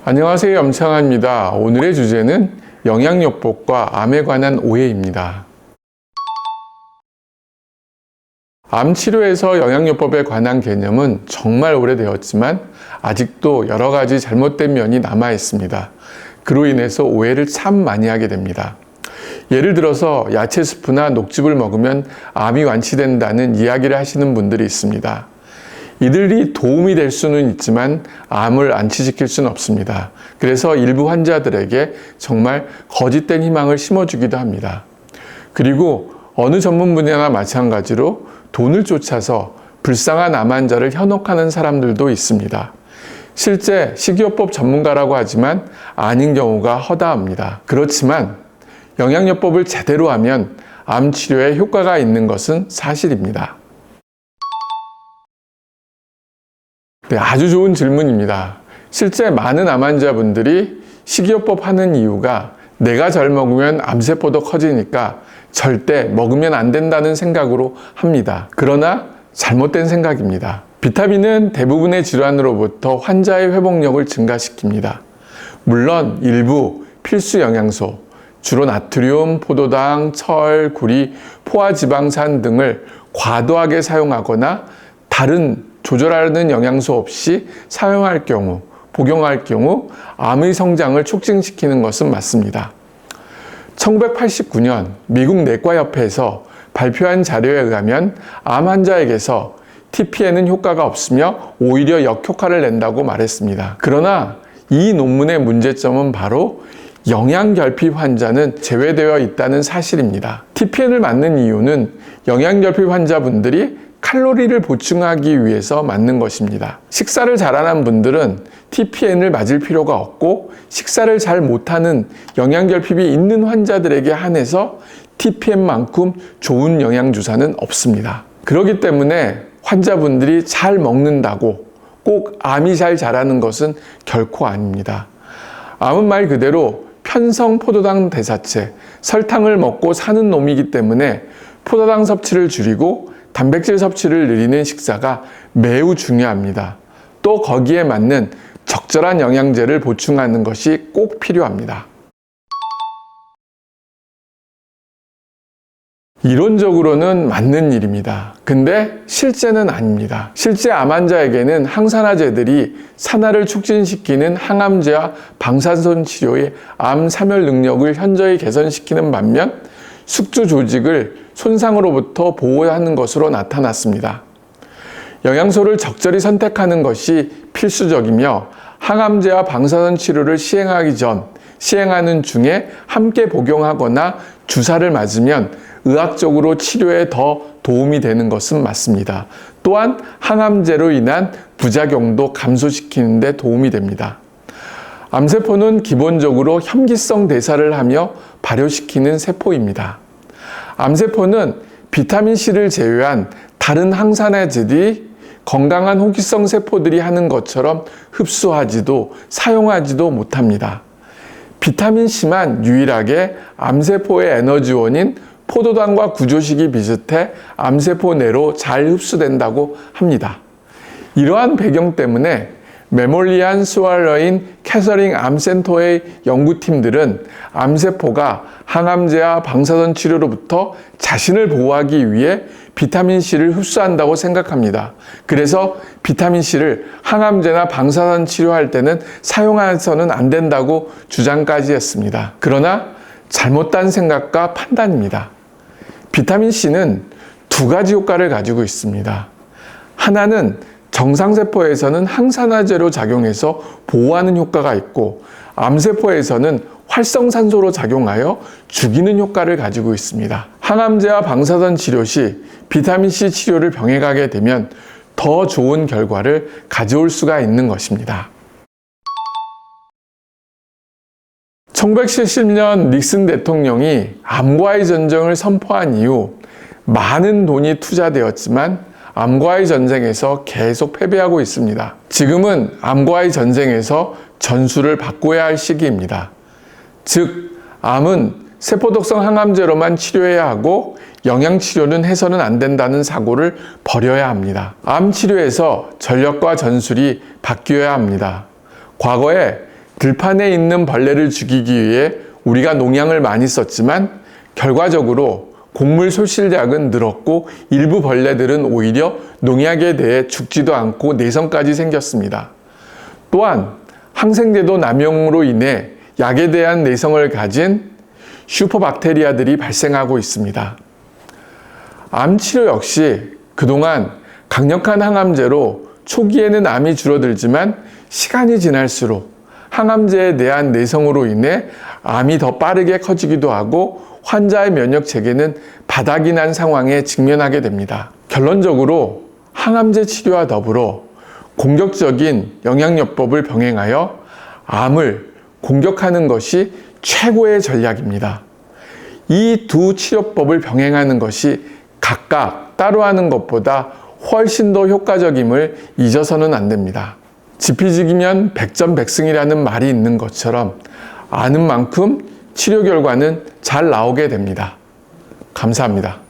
안녕하세요, 염창아입니다. 오늘의 주제는 영양요법과 암에 관한 오해입니다. 암 치료에서 영양요법에 관한 개념은 정말 오래되었지만 아직도 여러 가지 잘못된 면이 남아 있습니다. 그로 인해서 오해를 참 많이 하게 됩니다. 예를 들어서 야채 스프나 녹즙을 먹으면 암이 완치된다는 이야기를 하시는 분들이 있습니다. 이들이 도움이 될 수는 있지만 암을 완치시킬 수는 없습니다. 그래서 일부 환자들에게 정말 거짓된 희망을 심어주기도 합니다. 그리고 어느 전문 분야나 마찬가지로 돈을 쫓아서 불쌍한 암 환자를 현혹하는 사람들도 있습니다. 실제 식이요법 전문가라고 하지만 아닌 경우가 허다합니다. 그렇지만 영양요법을 제대로 하면 암 치료에 효과가 있는 것은 사실입니다. 네, 아주 좋은 질문입니다. 실제 많은 암 환자분들이 식이요법 하는 이유가 내가 잘 먹으면 암세포도 커지니까 절대 먹으면 안 된다는 생각으로 합니다. 그러나 잘못된 생각입니다. 비타민은 대부분의 질환으로부터 환자의 회복력을 증가시킵니다. 물론 일부 필수 영양소, 주로 나트륨, 포도당, 철, 구리, 포화지방산 등을 과도하게 사용하거나 다른 조절하는 영양소 없이 사용할 경우, 복용할 경우 암의 성장을 촉진시키는 것은 맞습니다. 1989년 미국 내과협회에서 발표한 자료에 의하면 암 환자에게서 TPN은 효과가 없으며 오히려 역효과를 낸다고 말했습니다. 그러나 이 논문의 문제점은 바로 영양결핍 환자는 제외되어 있다는 사실입니다. TPN을 맞는 이유는 영양결핍 환자분들이 칼로리를 보충하기 위해서 맞는 것입니다. 식사를 잘하는 분들은 TPN을 맞을 필요가 없고 식사를 잘 못하는 영양결핍이 있는 환자들에게 한해서 TPN만큼 좋은 영양주사는 없습니다. 그렇기 때문에 환자분들이 잘 먹는다고 꼭 암이 잘 자라는 것은 결코 아닙니다. 암은 말 그대로 편성 포도당 대사체, 설탕을 먹고 사는 놈이기 때문에 포도당 섭취를 줄이고 단백질 섭취를 늘리는 식사가 매우 중요합니다. 또 거기에 맞는 적절한 영양제를 보충하는 것이 꼭 필요합니다. 이론적으로는 맞는 일입니다. 근데 실제는 아닙니다. 실제 암 환자에게는 항산화제들이 산화를 촉진시키는 항암제와 방사선 치료의 암 사멸 능력을 현저히 개선시키는 반면 숙주 조직을 손상으로부터 보호하는 것으로 나타났습니다. 영양소를 적절히 선택하는 것이 필수적이며 항암제와 방사선 치료를 시행하는 중에 함께 복용하거나 주사를 맞으면 의학적으로 치료에 더 도움이 되는 것은 맞습니다. 또한 항암제로 인한 부작용도 감소시키는 데 도움이 됩니다. 암세포는 기본적으로 혐기성 대사를 하며 발효시키는 세포입니다. 암세포는 비타민C를 제외한 다른 항산화제들이 건강한 호기성 세포들이 하는 것처럼 흡수하지도 사용하지도 못합니다. 비타민C만 유일하게 암세포의 에너지원인 포도당과 구조식이 비슷해 암세포 내로 잘 흡수된다고 합니다. 이러한 배경 때문에 메몰리안 스왈러인 캐서링 암센터의 연구팀들은 암세포가 항암제와 방사선 치료로부터 자신을 보호하기 위해 비타민C를 흡수한다고 생각합니다. 그래서 비타민C를 항암제나 방사선 치료할 때는 사용해서는 안 된다고 주장까지 했습니다. 그러나 잘못된 생각과 판단입니다. 비타민C는 두 가지 효과를 가지고 있습니다. 하나는 정상세포에서는 항산화제로 작용해서 보호하는 효과가 있고 암세포에서는 활성산소로 작용하여 죽이는 효과를 가지고 있습니다. 항암제와 방사선 치료 시 비타민C 치료를 병행하게 되면 더 좋은 결과를 가져올 수가 있는 것입니다. 1970년 닉슨 대통령이 암과의 전쟁을 선포한 이후 많은 돈이 투자되었지만 암과의 전쟁에서 계속 패배하고 있습니다. 지금은 암과의 전쟁에서 전술을 바꿔야 할 시기입니다. 즉, 암은 세포독성 항암제로만 치료해야 하고 영양치료는 해서는 안 된다는 사고를 버려야 합니다. 암 치료에서 전력과 전술이 바뀌어야 합니다. 과거에 들판에 있는 벌레를 죽이기 위해 우리가 농약을 많이 썼지만 결과적으로 곡물 소실량은 늘었고 일부 벌레들은 오히려 농약에 대해 죽지도 않고 내성까지 생겼습니다. 또한 항생제도 남용으로 인해 약에 대한 내성을 가진 슈퍼박테리아들이 발생하고 있습니다. 암치료 역시 그동안 강력한 항암제로 초기에는 암이 줄어들지만 시간이 지날수록 항암제에 대한 내성으로 인해 암이 더 빠르게 커지기도 하고 환자의 면역 체계는 바닥이 난 상황에 직면하게 됩니다. 결론적으로 항암제 치료와 더불어 공격적인 영양요법을 병행하여 암을 공격하는 것이 최고의 전략입니다. 이 두 치료법을 병행하는 것이 각각 따로 하는 것보다 훨씬 더 효과적임을 잊어서는 안 됩니다. 지피지기면 백전백승이라는 말이 있는 것처럼 아는 만큼 치료 결과는 잘 나오게 됩니다. 감사합니다.